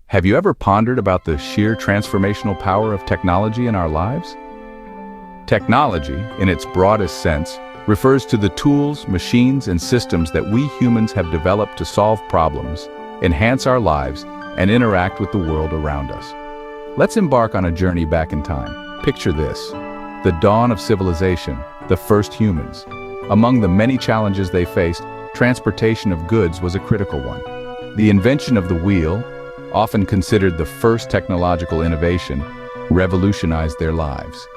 Have you ever pondered about the sheer transformational power of technology in our lives? Technology, in its broadest sense, refers to the tools, machines, and systems that we humans have developed to solve problems, enhance our lives, and interact with the world around us. Let's embark on a journey back in time. Picture this: the dawn of civilization, the first humans. Among the many challenges they faced, transportation of goods was a critical one. The invention of the wheel, often considered the first technological innovation, revolutionized their lives.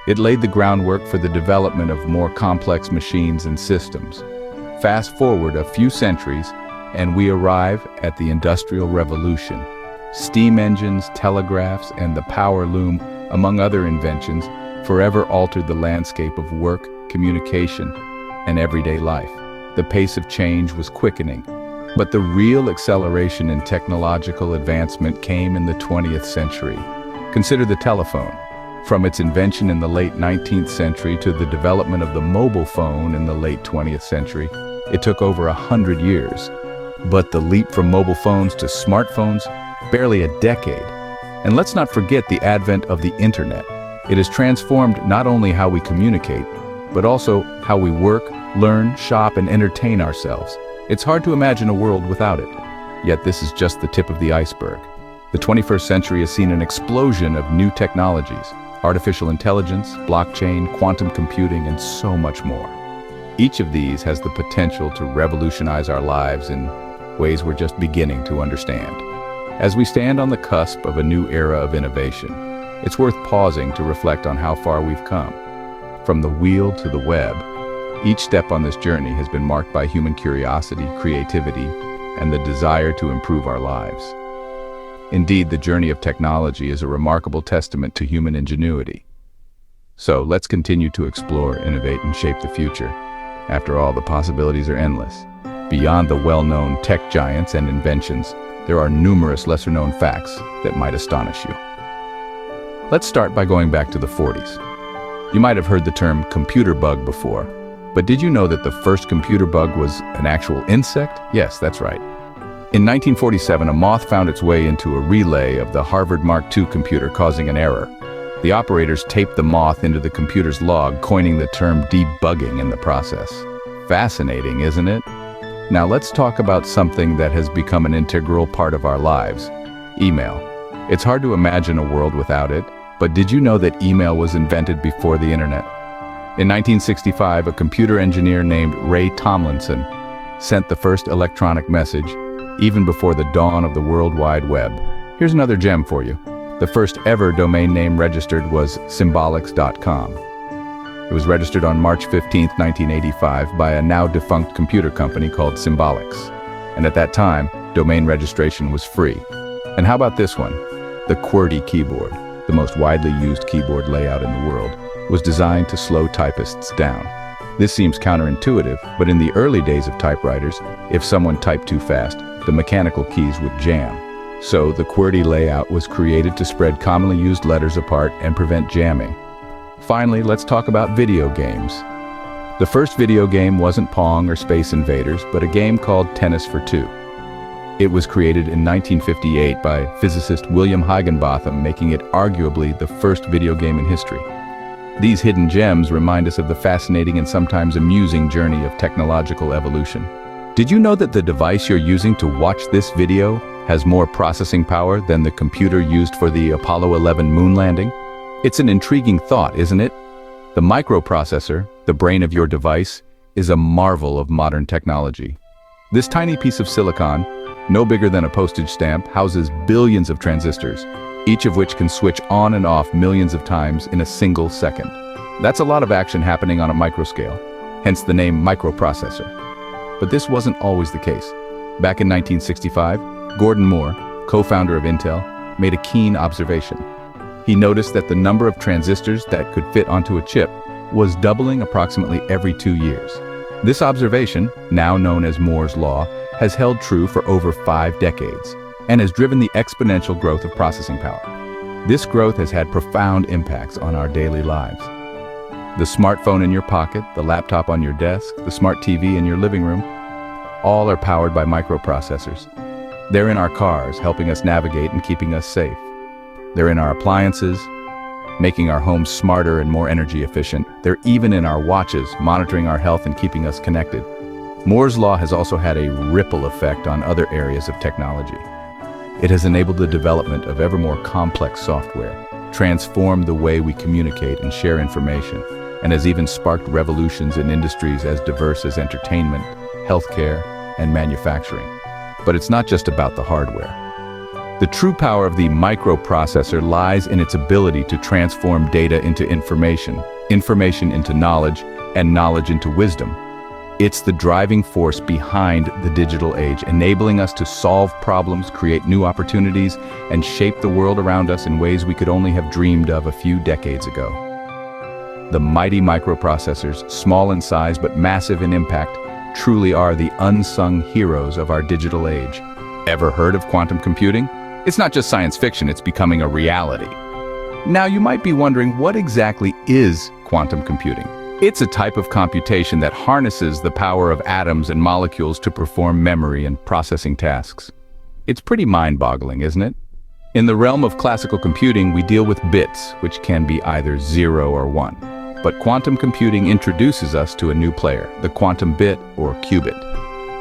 It laid the groundwork for the development of more complex machines and systems. Fast forward a few centuries, and we arrive at the Industrial Revolution. Steam engines, telegraphs, and the power loom, among other inventions, forever altered the landscape of work, communication, and everyday life. The pace of change was quickening. But the real acceleration in technological advancement came in the 20th century. Consider the telephone. From its invention in the late 19th century to the development of the mobile phone in the late 20th century, it took over 100 years. But the leap from mobile phones to smartphones, barely a decade. And let's not forget the advent of the internet. It has transformed not only how we communicate, but also how we work, learn, shop, and entertain ourselves. It's hard to imagine a world without it. Yet this is just the tip of the iceberg. The 21st century has seen an explosion of new technologies: artificial intelligence, blockchain, quantum computing, and so much more. Each of these has the potential to revolutionize our lives in ways we're just beginning to understand. As we stand on the cusp of a new era of innovation, it's worth pausing to reflect on how far we've come. From the wheel to the web, each step on this journey has been marked by human curiosity, creativity, and the desire to improve our lives. Indeed, the journey of technology is a remarkable testament to human ingenuity. So let's continue to explore, innovate, and shape the future. After all, the possibilities are endless. Beyond the well-known tech giants and inventions, there are numerous lesser-known facts that might astonish you. Let's start by going back to the 40s. You might have heard the term computer bug before. But did you know that the first computer bug was an actual insect? Yes, that's right. In 1947, a moth found its way into a relay of the Harvard Mark II computer, causing an error. The operators taped the moth into the computer's log, coining the term debugging in the process. Fascinating, isn't it? Now let's talk about something that has become an integral part of our lives: email. It's hard to imagine a world without it, but did you know that email was invented before the internet? In 1965, a computer engineer named Ray Tomlinson sent the first electronic message, even before the dawn of the World Wide Web. Here's another gem for you. The first ever domain name registered was symbolics.com. It was registered on March 15, 1985 by a now-defunct computer company called Symbolics. And at that time, domain registration was free. And how about this one? The QWERTY keyboard, the most widely used keyboard layout in the world, was designed to slow typists down. This seems counterintuitive, but in the early days of typewriters, if someone typed too fast, the mechanical keys would jam. So the QWERTY layout was created to spread commonly used letters apart and prevent jamming. Finally, let's talk about video games. The first video game wasn't Pong or Space Invaders, but a game called Tennis for Two. It was created in 1958 by physicist William Higginbotham, making it arguably the first video game in history. These hidden gems remind us of the fascinating and sometimes amusing journey of technological evolution. Did you know that the device you're using to watch this video has more processing power than the computer used for the Apollo 11 moon landing? It's an intriguing thought, isn't it? The microprocessor, the brain of your device, is a marvel of modern technology. This tiny piece of silicon, no bigger than a postage stamp, houses billions of transistors, each of which can switch on and off millions of times in a single second. That's a lot of action happening on a microscale, hence the name microprocessor. But this wasn't always the case. Back in 1965, Gordon Moore, co-founder of Intel, made a keen observation. He noticed that the number of transistors that could fit onto a chip was doubling approximately every 2 years. This observation, now known as Moore's Law, has held true for over 5 decades and has driven the exponential growth of processing power. This growth has had profound impacts on our daily lives. The smartphone in your pocket, the laptop on your desk, the smart TV in your living room, all are powered by microprocessors. They're in our cars, helping us navigate and keeping us safe. They're in our appliances, making our homes smarter and more energy efficient. They're even in our watches, monitoring our health and keeping us connected. Moore's Law has also had a ripple effect on other areas of technology. It has enabled the development of ever more complex software, transformed the way we communicate and share information, and has even sparked revolutions in industries as diverse as entertainment, healthcare, and manufacturing. But it's not just about the hardware. The true power of the microprocessor lies in its ability to transform data into information, information into knowledge, and knowledge into wisdom. It's the driving force behind the digital age, enabling us to solve problems, create new opportunities, and shape the world around us in ways we could only have dreamed of a few decades ago. The mighty microprocessors, small in size but massive in impact, truly are the unsung heroes of our digital age. Ever heard of quantum computing? It's not just science fiction, it's becoming a reality. Now you might be wondering, what exactly is quantum computing? It's a type of computation that harnesses the power of atoms and molecules to perform memory and processing tasks. It's pretty mind-boggling, isn't it? In the realm of classical computing, we deal with bits, which can be either 0 or 1. But quantum computing introduces us to a new player, the quantum bit or qubit.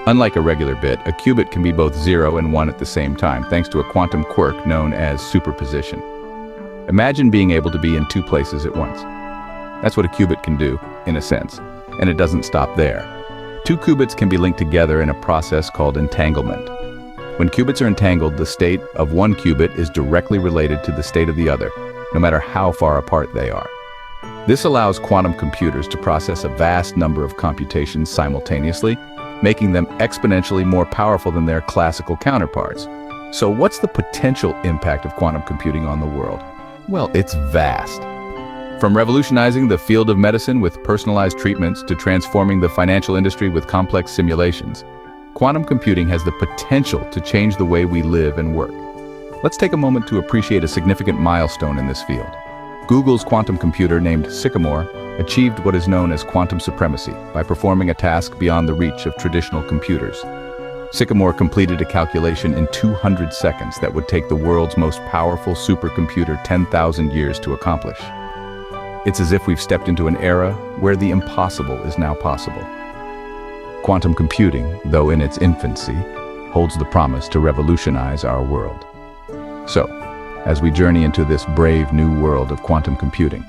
Unlike a regular bit, a qubit can be both 0 and 1 at the same time, thanks to a quantum quirk known as superposition. Imagine being able to be in two places at once. That's what a qubit can do, in a sense, and it doesn't stop there. Two qubits can be linked together in a process called entanglement. When qubits are entangled, the state of one qubit is directly related to the state of the other, no matter how far apart they are. This allows quantum computers to process a vast number of computations simultaneously, making them exponentially more powerful than their classical counterparts. So what's the potential impact of quantum computing on the world? Well, it's vast. From revolutionizing the field of medicine with personalized treatments to transforming the financial industry with complex simulations, quantum computing has the potential to change the way we live and work. Let's take a moment to appreciate a significant milestone in this field. Google's quantum computer named Sycamore achieved what is known as quantum supremacy by performing a task beyond the reach of traditional computers. Sycamore completed a calculation in 200 seconds that would take the world's most powerful supercomputer 10,000 years to accomplish. It's as if we've stepped into an era where the impossible is now possible. Quantum computing, though in its infancy, holds the promise to revolutionize our world. So, as we journey into this brave new world of quantum computing,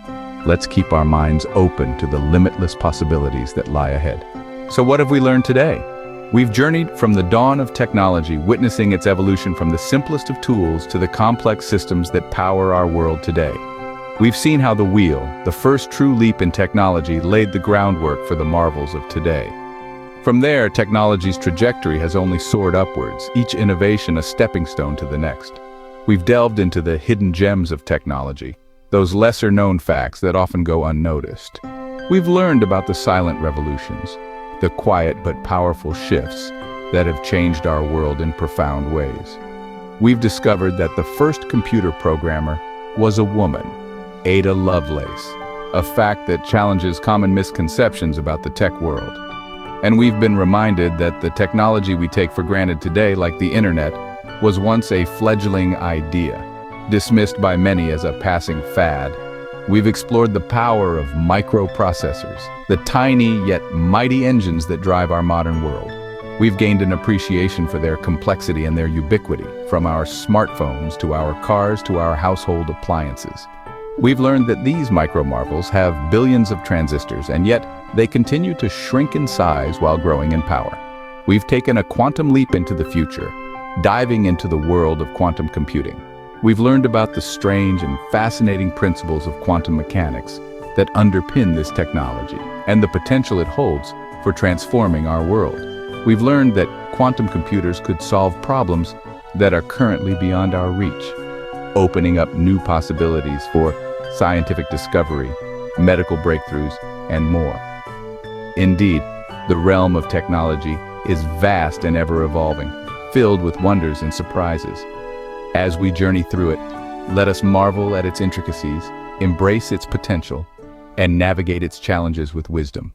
let's keep our minds open to the limitless possibilities that lie ahead. So what have we learned today? We've journeyed from the dawn of technology, witnessing its evolution from the simplest of tools to the complex systems that power our world today. We've seen how the wheel, the first true leap in technology, laid the groundwork for the marvels of today. From there, technology's trajectory has only soared upwards, each innovation a stepping stone to the next. We've delved into the hidden gems of technology, those lesser-known facts that often go unnoticed. We've learned about the silent revolutions, the quiet but powerful shifts that have changed our world in profound ways. We've discovered that the first computer programmer was a woman, Ada Lovelace, a fact that challenges common misconceptions about the tech world. And we've been reminded that the technology we take for granted today, like the internet, was once a fledgling idea, dismissed by many as a passing fad. We've explored the power of microprocessors, the tiny yet mighty engines that drive our modern world. We've gained an appreciation for their complexity and their ubiquity, from our smartphones to our cars to our household appliances. We've learned that these micro-marvels have billions of transistors, and yet they continue to shrink in size while growing in power. We've taken a quantum leap into the future, diving into the world of quantum computing. We've learned about the strange and fascinating principles of quantum mechanics that underpin this technology and the potential it holds for transforming our world. We've learned that quantum computers could solve problems that are currently beyond our reach, opening up new possibilities for scientific discovery, medical breakthroughs, and more. Indeed, the realm of technology is vast and ever-evolving, filled with wonders and surprises. As we journey through it, let us marvel at its intricacies, embrace its potential, and navigate its challenges with wisdom.